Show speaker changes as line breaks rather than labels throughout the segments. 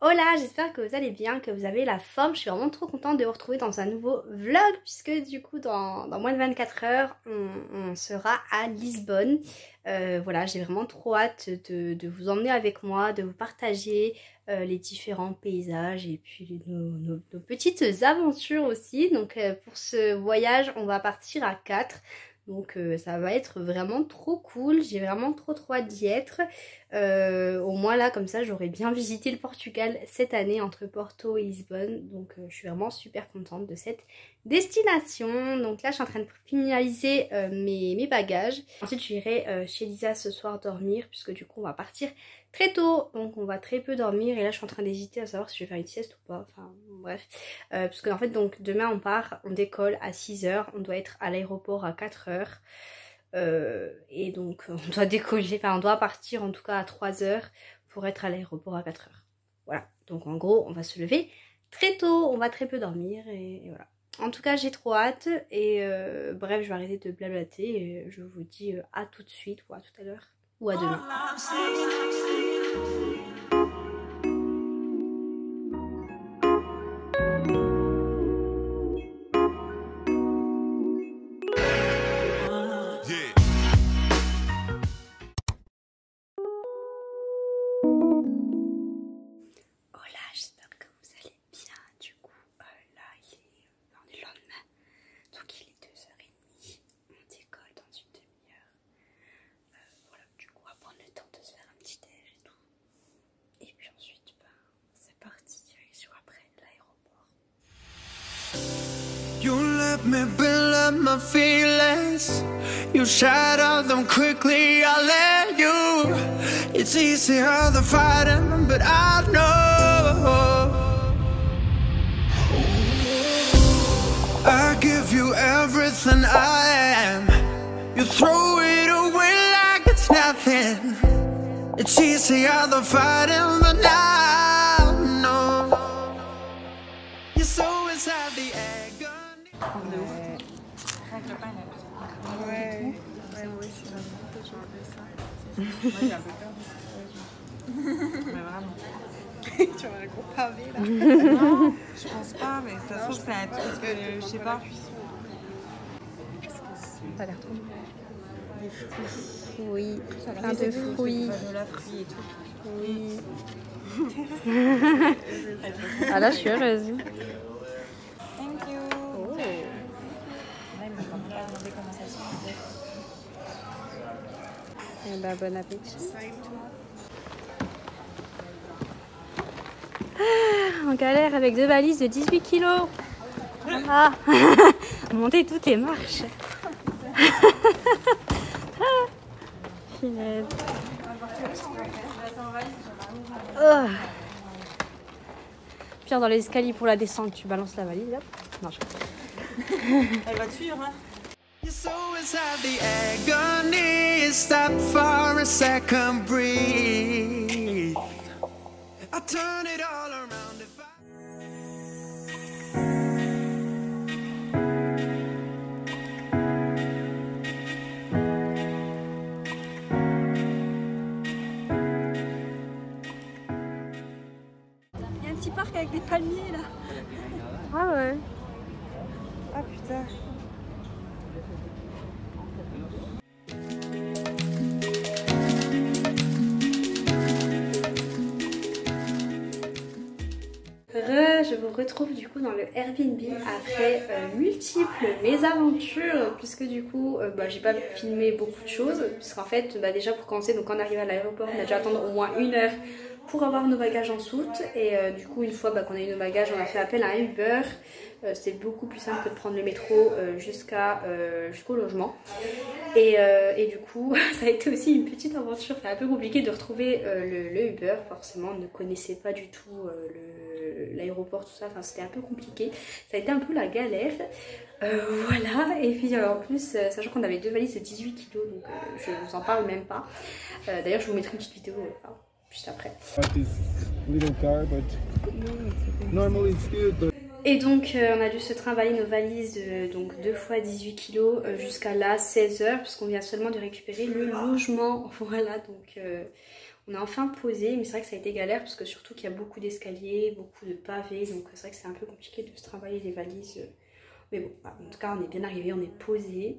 Hola, j'espère que vous allez bien, que vous avez la forme. Je suis vraiment trop contente de vous retrouver dans un nouveau vlog puisque du coup dans moins de 24 heures on sera à Lisbonne. Voilà, j'ai vraiment trop hâte de vous emmener avec moi, de vous partager les différents paysages et puis nos petites aventures aussi. Donc pour ce voyage on va partir à 4. Donc ça va être vraiment trop cool, j'ai vraiment trop hâte d'y être. Au moins là comme ça j'aurais bien visité le Portugal cette année entre Porto et Lisbonne. Donc je suis vraiment super contente de cette destination. Donc là je suis en train de finaliser mes bagages. Ensuite j'irai chez Lisa ce soir dormir puisque du coup on va partir très tôt. Donc on va très peu dormir et là je suis en train d'hésiter à savoir si je vais faire une sieste ou pas. Enfin bref. Parce qu'en fait donc demain on décolle à 6 h. On doit être à l'aéroport à 4 h. Et donc on doit décoller, enfin on doit partir en tout cas à 3 h pour être à l'aéroport à 4 h. Voilà, donc en gros on va se lever très tôt, on va très peu dormir et voilà. En tout cas j'ai trop hâte et bref je vais arrêter de blablater et je vous dis à tout de suite ou à tout à l'heure ou à demain.
You let me build up my feelings. You shatter them quickly, I let you. It's easier than fighting, but I know I give you everything I am. You throw it away like it's nothing. It's easier than fighting, but I know you're so inside the agony.
Ouais, moi aussi, toi tu m'appelles ça. Moi j'ai un peu peur de ça. Mais vraiment. Tu as un gros pavé là. Non, je pense pas, mais ça se trouve c'est un truc parce que je sais pas.
Ça a l'air trop bon.
Des fruits.
Oui, plein de fruits.
De la fruit et tout.
Oui. Ah là je suis heureuse.
Thank you.
Oh.
Là il m'a quand même pas demandé comment ça se faisait.
Eh ben, bon appétit. Ah, en galère avec 2 valises de 18 kilos. Ah, monter toutes les marches. Finesse. Oh. Pire dans les escaliers pour la descente, tu balances la valise. Hop. Non, je...
Elle va te suivre, hein.
You're so inside the agony. Stop for a second, breathe. I turn it all around if
Il y a un petit parc avec des palmiers là.
Ah ouais.
Ah putain.
Je vous retrouve du coup dans le Airbnb après multiples mésaventures puisque du coup j'ai pas filmé beaucoup de choses puisqu'en fait déjà pour commencer, donc quand on arrive à l'aéroport on a dû attendre au moins 1 heure pour avoir nos bagages en soute et du coup une fois qu'on a eu nos bagages on a fait appel à un Uber. C'est beaucoup plus simple que de prendre le métro jusqu'au logement et du coup ça a été aussi une petite aventure, c'est un peu compliqué de retrouver le Uber, forcément on ne connaissait pas du tout l'aéroport, tout ça, enfin c'était un peu compliqué, ça a été un peu la galère. Voilà, et puis en plus sachant qu'on avait 2 valises de 18 kilos donc je vous en parle même pas. D'ailleurs je vous mettrai une petite vidéo juste après. Et donc on a dû se trimballer nos valises de donc 2 fois 18 kilos jusqu'à là 16 h parce qu'on vient seulement de récupérer le logement. Voilà, donc On est enfin posé, mais c'est vrai que ça a été galère parce que surtout qu'il y a beaucoup d'escaliers, beaucoup de pavés, donc c'est vrai que c'est un peu compliqué de se travailler les valises. Mais bon, en tout cas on est bien arrivé, on est posé.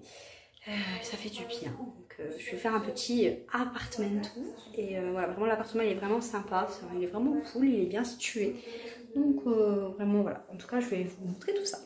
Ça fait du bien. Donc je vais faire un petit appartement tour. Et voilà, vraiment l'appartement il est vraiment sympa, il est vraiment cool, il est bien situé. Donc vraiment voilà, en tout cas je vais vous montrer tout ça.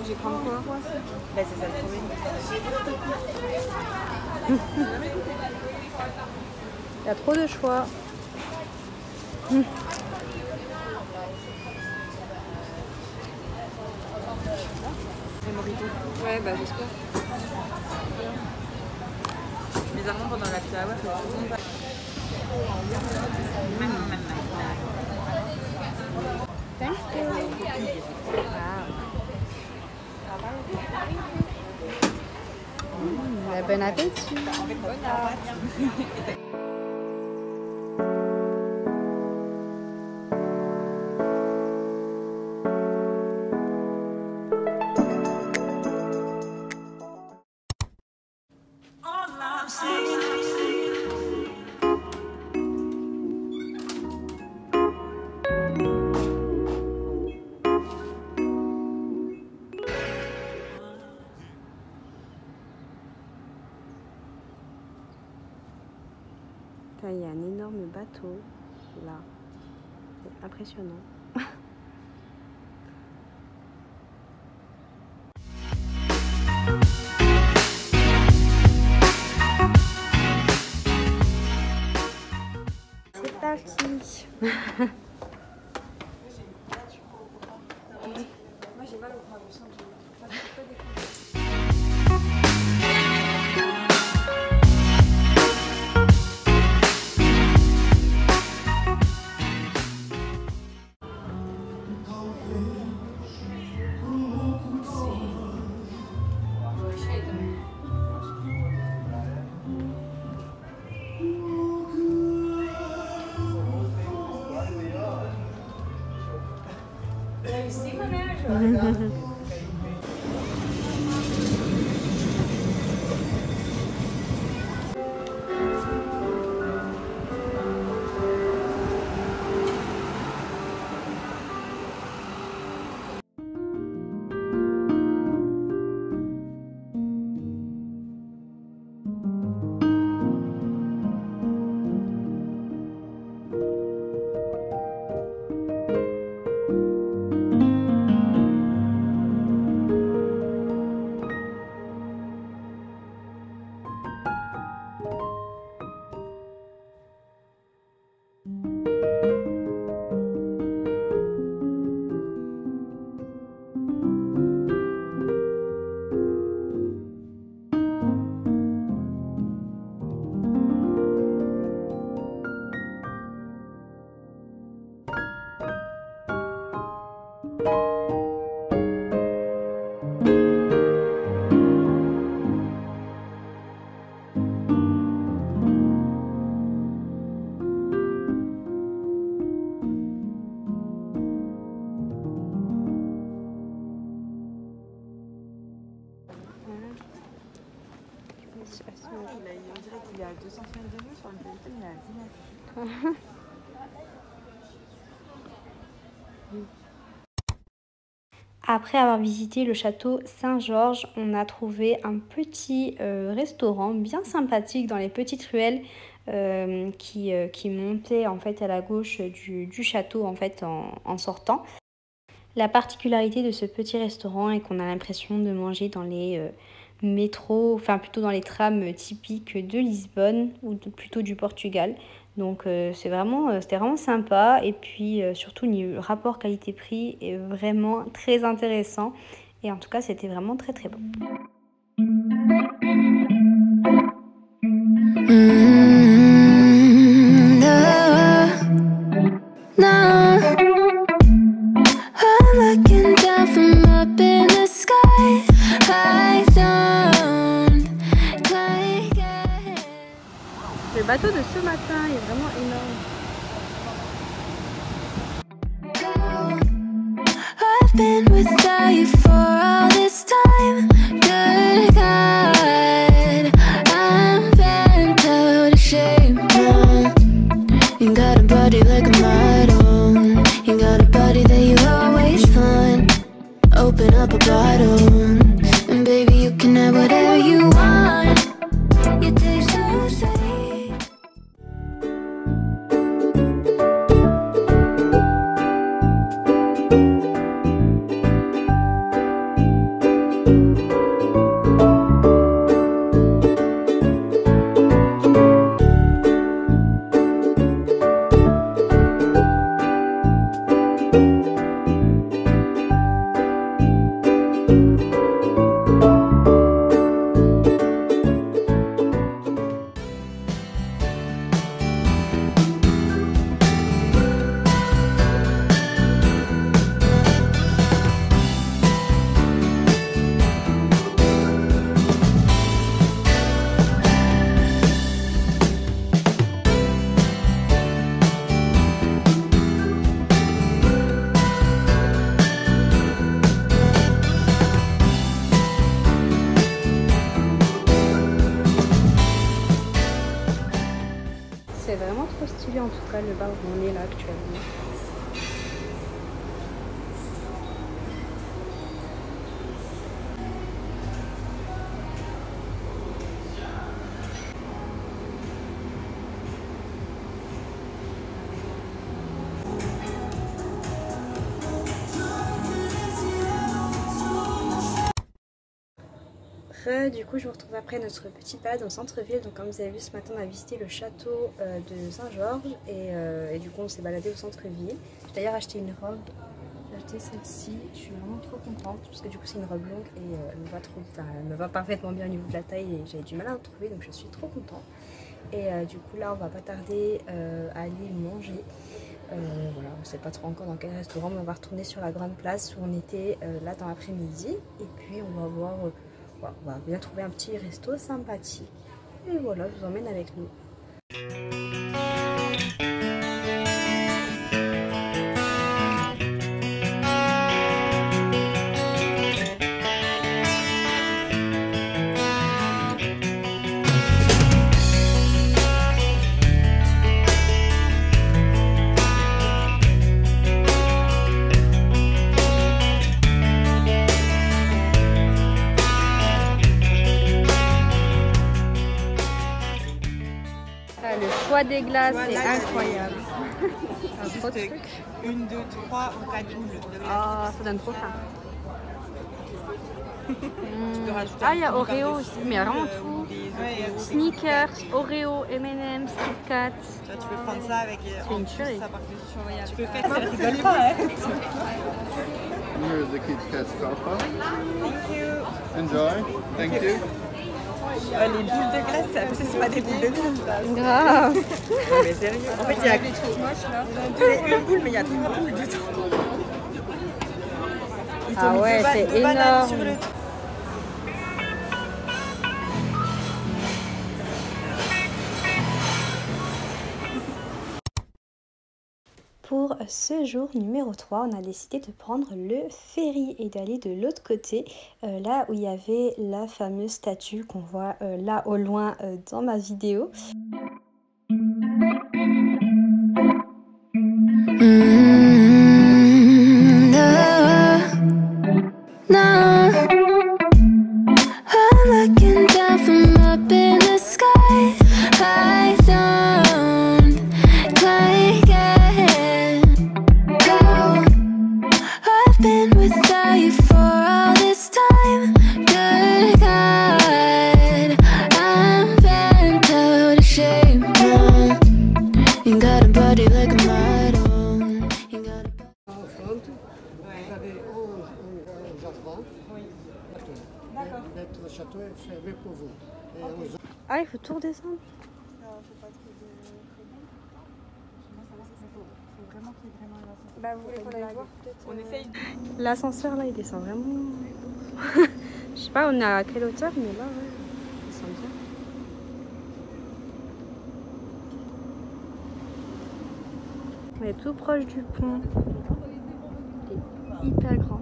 J'ai prendre quoi? Bah c'est ça le problème.
Il y a trop de choix.
Ouais bah j'espère. Bizarrement pendant la flower, tout le monde va.
Thank you. Wow. Bon appétit.
Bon appétit.
Il y a un énorme bateau là, c'est impressionnant. C'est parti.
Moi j'ai mal au bras, je sens que j'ai pas des On dirait qu'il est à 200 cm de nous, sur le téléphone il est à 10 mètres.
Après avoir visité le château Saint-Georges, on a trouvé un petit restaurant bien sympathique dans les petites ruelles qui montait en fait à la gauche du château en fait en sortant. La particularité de ce petit restaurant est qu'on a l'impression de manger dans les métros, enfin plutôt dans les trams typiques de Lisbonne ou plutôt du Portugal. Donc c'était vraiment sympa et puis surtout le rapport qualité-prix est vraiment très intéressant et en tout cas c'était vraiment très très bon. Le bateau de ce matin est vraiment énorme. I've been without you for all this time. Good God, I'm bent out of shape. You got a body like a model. You got a body that you always find. Open up a bottle, and baby you can have whatever you want. You taste so sweet. C'est vraiment trop stylé en tout cas le bar où on est là actuellement. Du coup je vous retrouve après notre petite balade au centre-ville. Donc comme vous avez vu ce matin on a visité le château de Saint-Georges et du coup on s'est baladé au centre-ville. J'ai d'ailleurs acheté une robe, j'ai acheté celle-ci, je suis vraiment trop contente parce que du coup c'est une robe longue et elle me va parfaitement bien au niveau de la taille et j'avais du mal à la trouver donc je suis trop contente. Et du coup là on va pas tarder à aller manger. Voilà, on ne sait pas trop encore dans quel restaurant mais on va retourner sur la grande place où on était là dans l'après-midi et puis on va voir... on va bien trouver un petit resto sympathique. Et voilà, je vous emmène avec nous. Le choix des glaces est incroyable.
Juste 1, 2, 3 ou 4 boules de glace.
Ah, ça donne trop faim.
Ah,
il y a Oreo aussi, mais vraiment tout. Snickers, Oreo, M&M's, Kit Kat.
Tu peux prendre ça avec
une tuerie.
Ça par-dessus. Tu peux faire ça, rigole pas, hein.
Here's the Kit Kat Starter.
Thank you.
Enjoy. Thank you.
Les boules de glace, c'est pas des boules de glace.
Grave.
Non, mais sérieux. En fait, il y a c'est une boule, mais il y a 3 boules dedans.
Ah ouais, c'est énorme.
Sur le...
Pour ce jour numéro 3, on a décidé de prendre le ferry et d'aller de l'autre côté, là où il y avait la fameuse statue qu'on voit là au loin dans ma vidéo.
now. I'm looking down from up in the sky. I don't quite get how I've been without you for all this time. Good God, I'm bent out of shape now. You got a body like a model. You got a
Le château est fermé pour vous. Et aux
Ah, il faut tout redescendre. Bah, vous voulez qu'on aille voir peut-être
On essaye.
L'ascenseur là, il descend vraiment. Je sais pas, on est à quelle hauteur, mais là, ouais, il descend bien. On est tout proche du pont. Il est hyper grand.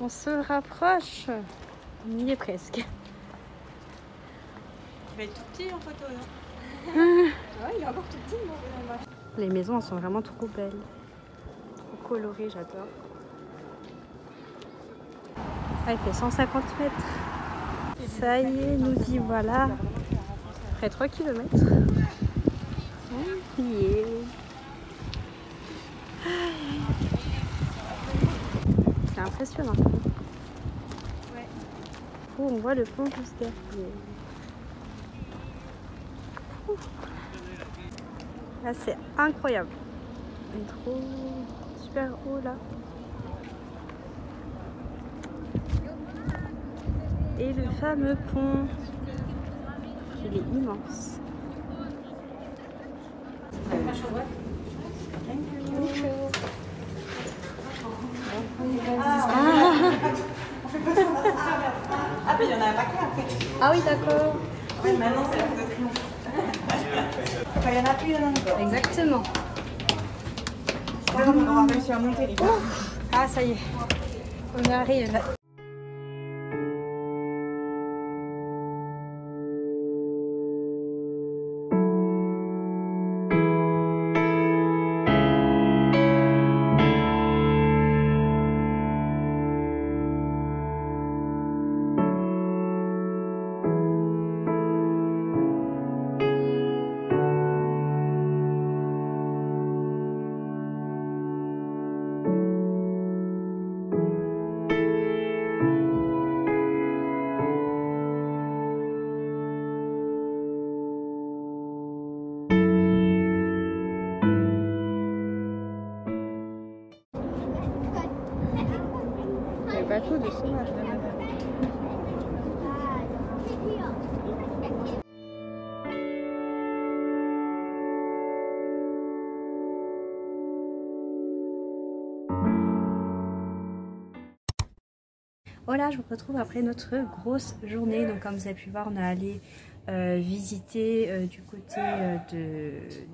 On se rapproche. On y est presque.
Il va être tout petit en photo, non? Ouais, il est encore tout petit, moi.
Les maisons elles sont vraiment trop belles. Trop colorées, j'adore. Ah, il fait 150 mètres. Ça y est, nous y voilà. Après 3 km. On y est. C'est impressionnant.
Ouais.
Oh, on voit le pont juste derrière. Là, c'est incroyable. Il est trop super haut là. Et le fameux pont, il est immense.
Ah, mais il y en a un paquet en fait.
Ah oui, d'accord.
Ouais, maintenant c'est la photo de triomphe. Quand il y en a plus, il y en a encore.
Exactement.
Ouais, on aura réussi à monter les gars.
Ah, ça y est. On arrive. Le bateau de sauvage. Voilà, je vous retrouve après notre grosse journée. Donc comme vous avez pu voir, on est allé visiter du côté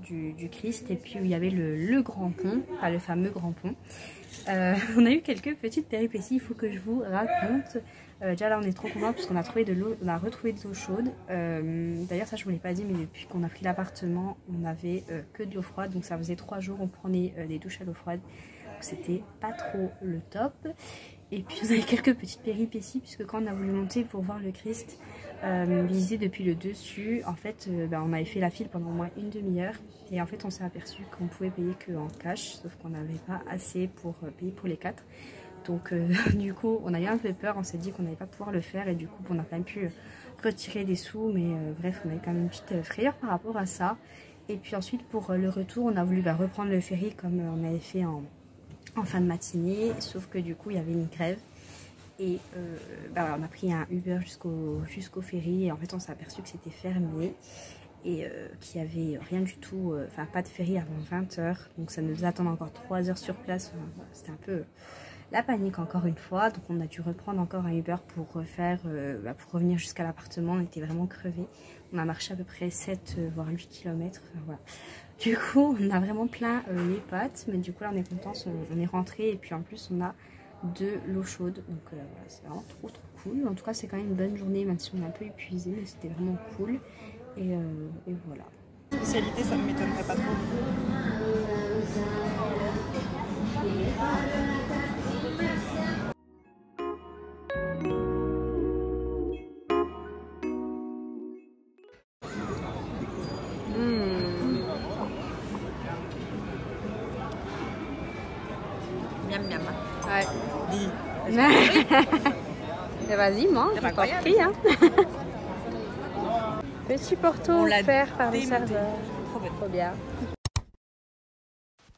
du Christ, et puis où il y avait le grand pont, enfin le fameux grand pont. On a eu quelques petites péripéties, il faut que je vous raconte. Déjà là on est trop contents parce qu'on a trouvé de l'eau, on a retrouvé de l'eau chaude. D'ailleurs ça je vous l'ai pas dit, mais depuis qu'on a pris l'appartement, on avait que de l'eau froide. Donc ça faisait 3 jours on prenait des douches à l'eau froide. Donc c'était pas trop le top. Et puis on a eu quelques petites péripéties puisque quand on a voulu monter pour voir le Christ, visiter depuis le dessus, en fait on avait fait la file pendant au moins une demi-heure. Et en fait on s'est aperçu qu'on pouvait payer qu'en cash, sauf qu'on n'avait pas assez pour payer pour les 4. Donc du coup on a eu un peu peur, on s'est dit qu'on n'allait pas pouvoir le faire, et du coup on a quand même pu retirer des sous, mais bref on avait quand même une petite frayeur par rapport à ça. Et puis ensuite pour le retour on a voulu reprendre le ferry comme on avait fait en fin de matinée, sauf que du coup il y avait une grève. Et on a pris un Uber jusqu'au ferry, et en fait on s'est aperçu que c'était fermé. Et qu'il n'y avait rien du tout, enfin pas de ferry avant 20 h. Donc ça nous faisait attendre encore 3 heures sur place. Enfin, voilà, c'était un peu la panique encore une fois. Donc on a dû reprendre encore un Uber pour refaire, pour revenir jusqu'à l'appartement. On était vraiment crevés. On a marché à peu près 7 voire 8 km. Enfin, voilà. Du coup on a vraiment plein les pattes. Mais du coup là on est content, on est rentré. Et puis en plus on a de l'eau chaude. Donc voilà, c'est vraiment trop cool. En tout cas, c'est quand même une bonne journée, même si on est un peu épuisé, mais c'était vraiment cool. Et voilà.
Spécialité, ça ne m'étonnerait pas trop. Miam miam.
Ouais.
Dis.
Vas-y, mange, je t'en prie. Hein. Petit porto offert par le serveur. Trop bien.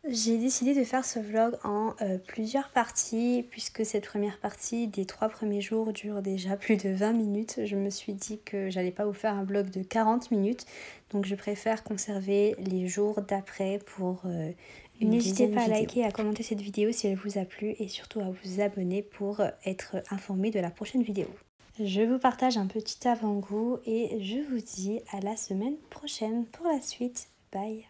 J'ai décidé de faire ce vlog en plusieurs parties, puisque cette première partie des 3 premiers jours dure déjà plus de 20 minutes. Je me suis dit que j'allais pas vous faire un vlog de 40 minutes, donc je préfère conserver les jours d'après pour n'hésitez pas à liker et à commenter cette vidéo si elle vous a plu, et surtout à vous abonner pour être informé de la prochaine vidéo. Je vous partage un petit avant-goût et je vous dis à la semaine prochaine pour la suite. Bye.